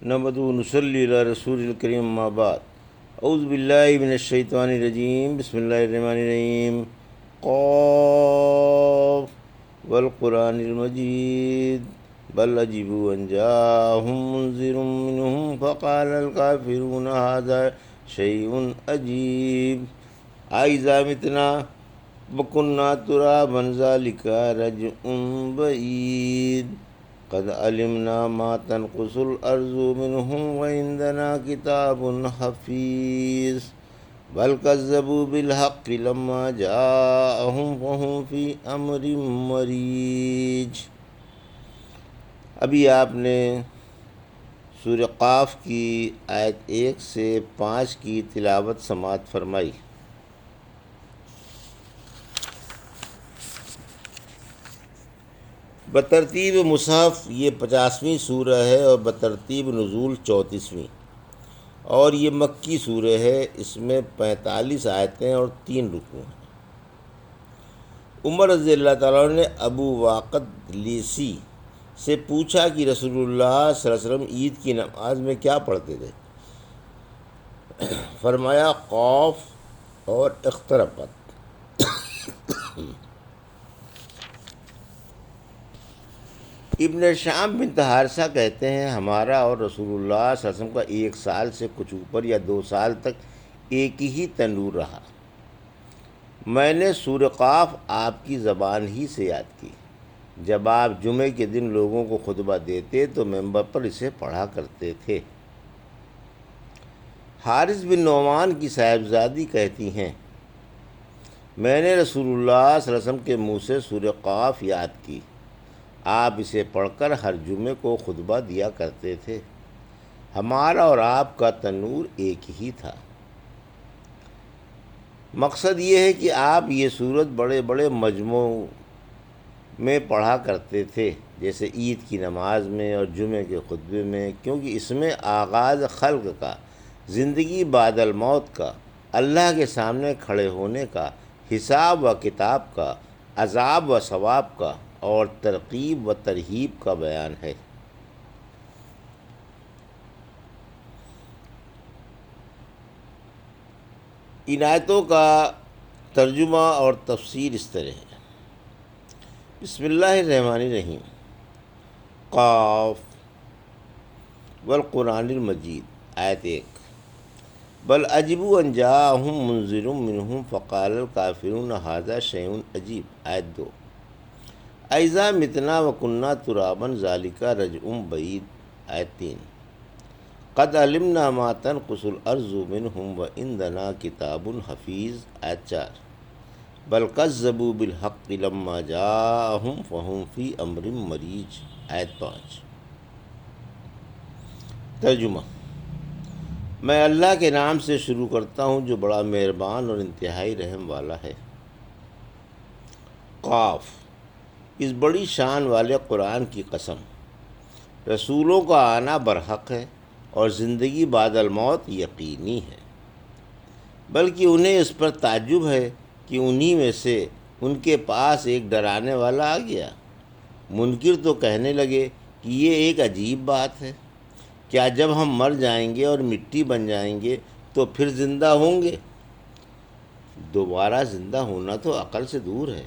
نحمدہ و نصلی علی رسول الکریم اما بعد اعوذ باللہ من الشیطان الرجیم بسم اللہ الرحمن الرحیم قاف والقرآن المجید بل عجبوا ان جاءهم منذر منهم فقال الکافرون هذا شیء عجیب اذا متنا وکننا ترابا ذلک رجع بعید قد علمنا ما تنقص الارض منهم وعندنا کتاب حفیظ بل کذبوا بالحق لما جاءهم فهم فی امر مریج۔ ابھی آپ نے سورہ قاف کی آیت 1 سے 5 کی تلاوت سماعت فرمائی۔ بترتیب مصحف یہ 50ویں سورہ ہے اور بترتیب نزول 34ویں، اور یہ مکی سورہ ہے۔ اس میں 45 آیتیں اور 3 رکوع ہیں۔ عمر رضی اللہ تعالیٰ عنہ نے ابو واقد لیسی سے پوچھا کہ رسول اللہ صلی اللہ علیہ وسلم عید کی نماز میں کیا پڑھتے تھے؟ فرمایا قاف اور اقتربت۔ ابن شام بن حارثہ کہتے ہیں ہمارا اور رسول اللہ صلی اللہ علیہ وسلم کا 1 سال سے کچھ اوپر یا 2 سال تک ایک ہی تنور رہا۔ میں نے سورہ قاف آپ کی زبان ہی سے یاد کی۔ جب آپ جمعے کے دن لوگوں کو خطبہ دیتے تو ممبر پر اسے پڑھا کرتے تھے۔ حارث بن نعمان کی صاحبزادی کہتی ہیں میں نے رسول اللہ صلی اللہ علیہ وسلم کے منہ سے سورہ قاف یاد کی۔ آپ اسے پڑھ کر ہر جمعے کو خطبہ دیا کرتے تھے۔ ہمارا اور آپ کا تنور ایک ہی تھا۔ مقصد یہ ہے کہ آپ یہ سورت بڑے بڑے مجموعوں میں پڑھا کرتے تھے، جیسے عید کی نماز میں اور جمعے کے خطبے میں، کیونکہ اس میں آغاز خلق کا، زندگی بعد الموت کا، اللہ کے سامنے کھڑے ہونے کا، حساب و کتاب کا، عذاب و ثواب کا اور ترغیب و ترہیب کا بیان ہے۔ ان آیتوں کا ترجمہ اور تفسیر اس طرح ہے۔ بسم اللہ الرحمن الرحیم۔ قاف والقرآن المجید۔ آیت 1 بل عجبوا ان جاءهم منذر منهم فقال الکافرون هذا شیء عجیب۔ آیت 2 اذا متنا وکننا ترابا ذلک رجع بعید۔ آیت 3 قد علمنا ما تنقص الارض منهم وعندنا کتاب حفیظ۔ آیت 4 بل کذبوا بالحق لما جاءهم فهم فی امر مریج۔ آیت 5۔ ترجمہ۔ میں اللہ کے نام سے شروع کرتا ہوں جو بڑا مہربان اور انتہائی رحم والا ہے۔ قاف۔ اس بڑی شان والے قرآن کی قسم، رسولوں کا آنا برحق ہے اور زندگی بعد الموت یقینی ہے، بلکہ انہیں اس پر تعجب ہے کہ انہی میں سے ان کے پاس ایک ڈرانے والا آ گیا۔ منکر تو کہنے لگے کہ یہ ایک عجیب بات ہے، کیا جب ہم مر جائیں گے اور مٹی بن جائیں گے تو پھر زندہ ہوں گے؟ دوبارہ زندہ ہونا تو عقل سے دور ہے۔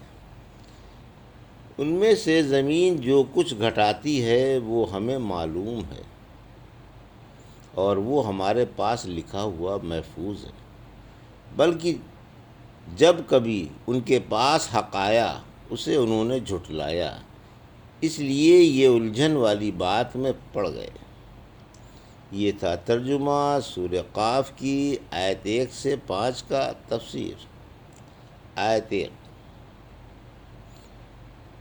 ان میں سے زمین جو کچھ گھٹاتی ہے وہ ہمیں معلوم ہے اور وہ ہمارے پاس لکھا ہوا محفوظ ہے، بلکہ جب کبھی ان کے پاس حق آیا اسے انہوں نے جھٹلایا، اس لیے یہ الجھن والی بات میں پڑ گئے۔ یہ تھا ترجمہ سورہ قاف کی آیت 1 سے 5 کا۔ تفسیر۔ آیت 1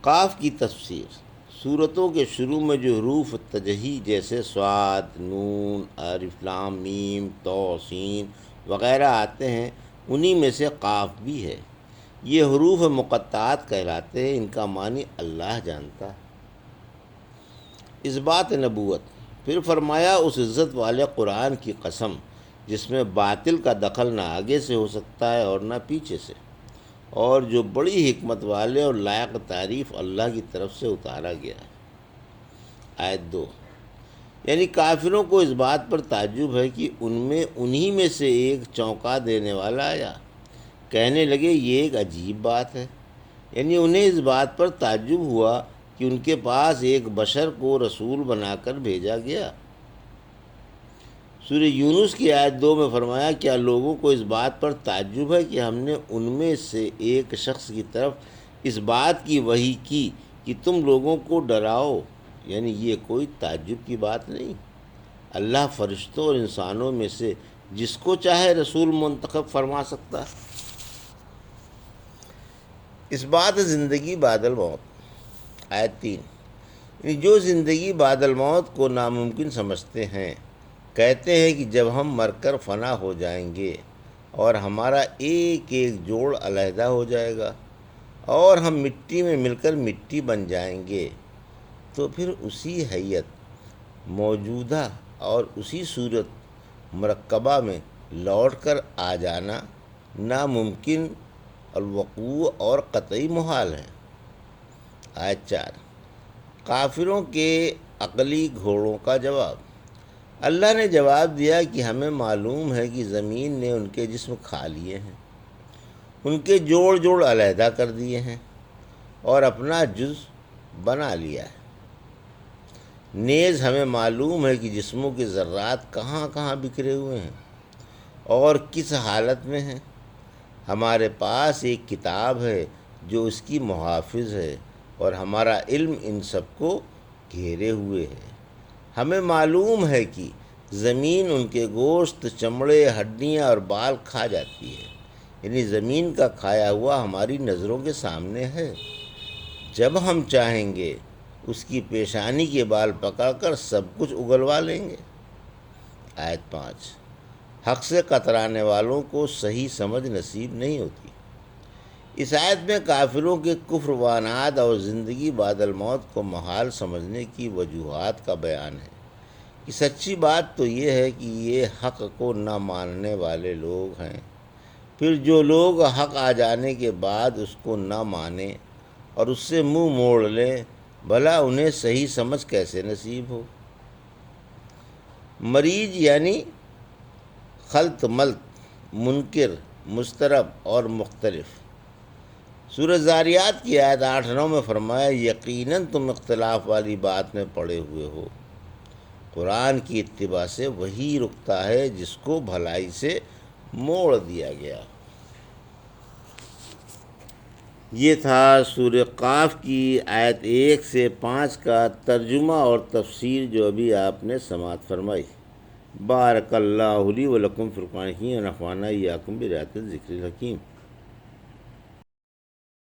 قاف کی تفسیر۔ سورتوں کے شروع میں جو حروف تجہی جیسے صاد، نون، الف، لام، میم، تو، سین وغیرہ آتے ہیں، انہی میں سے قاف بھی ہے۔ یہ حروف مقطعات کہلاتے ہیں، ان کا معنی اللہ جانتا ہے۔ اس بات نبوت۔ پھر فرمایا اس عزت والے قرآن کی قسم جس میں باطل کا دخل نہ آگے سے ہو سکتا ہے اور نہ پیچھے سے، اور جو بڑی حکمت والے اور لائق تعریف اللہ کی طرف سے اتارا گیا ہے۔ آیت 2 یعنی کافروں کو اس بات پر تعجب ہے کہ انہی میں سے ایک چونکا دینے والا آیا۔ کہنے لگے یہ ایک عجیب بات ہے، یعنی انہیں اس بات پر تعجب ہوا کہ ان کے پاس ایک بشر کو رسول بنا کر بھیجا گیا۔ سورہ یونس کی آیت 2 میں فرمایا، کیا لوگوں کو اس بات پر تعجب ہے کہ ہم نے ان میں سے ایک شخص کی طرف اس بات کی وحی کی کہ تم لوگوں کو ڈراؤ؟ یعنی یہ کوئی تعجب کی بات نہیں۔ اللہ فرشتوں اور انسانوں میں سے جس کو چاہے رسول منتخب فرما سکتا ہے۔ اس بات زندگی بعد الموت، آیت 3، یعنی جو زندگی بعد الموت کو ناممکن سمجھتے ہیں، کہتے ہیں کہ جب ہم مر کر فنا ہو جائیں گے اور ہمارا ایک ایک جوڑ علیحدہ ہو جائے گا اور ہم مٹی میں مل کر مٹی بن جائیں گے، تو پھر اسی حیت موجودہ اور اسی صورت مرکبہ میں لوٹ کر آ جانا ناممکن الوقوع اور قطعی محال ہے۔ آیت 4، کافروں کے عقلی گھوڑوں کا جواب۔ اللہ نے جواب دیا کہ ہمیں معلوم ہے کہ زمین نے ان کے جسم کھا لیے ہیں، ان کے جوڑ جوڑ علیحدہ کر دیے ہیں اور اپنا جز بنا لیا ہے۔ نیز ہمیں معلوم ہے کہ جسموں کے ذرات کہاں کہاں بکھرے ہوئے ہیں اور کس حالت میں ہیں۔ ہمارے پاس ایک کتاب ہے جو اس کی محافظ ہے اور ہمارا علم ان سب کو گھیرے ہوئے ہے۔ ہمیں معلوم ہے کہ زمین ان کے گوشت، چمڑے، ہڈیاں اور بال کھا جاتی ہے، یعنی زمین کا کھایا ہوا ہماری نظروں کے سامنے ہے۔ جب ہم چاہیں گے اس کی پیشانی کے بال پکڑ کر سب کچھ اگلوا لیں گے۔ آیت 5، حق سے کترانے والوں کو صحیح سمجھ نصیب نہیں ہوتی۔ اس آیت میں کافروں کے کفر و عناد اور زندگی بعد الموت کو محال سمجھنے کی وجوہات کا بیان ہے کہ سچی بات تو یہ ہے کہ یہ حق کو نہ ماننے والے لوگ ہیں۔ پھر جو لوگ حق آ جانے کے بعد اس کو نہ مانیں اور اس سے منہ موڑ لیں، بھلا انہیں صحیح سمجھ کیسے نصیب ہو؟ مریج یعنی خلط ملط، منکر، مضطرب اور مختلف۔ سورہ زاریات کی آیت 8-9 میں فرمایا، یقیناً تم اختلاف والی بات میں پڑے ہوئے ہو۔ قرآن کی اتباع سے وہی رکتا ہے جس کو بھلائی سے موڑ دیا گیا۔ یہ تھا سورہ قاف کی آیت 1 سے 5 کا ترجمہ اور تفسیر جو ابھی آپ نے سماعت فرمائی۔ بارک اللہ لی و لکم فی القرآن الحکیم ونفعنی وایاکم برایات الذکر الحکیم۔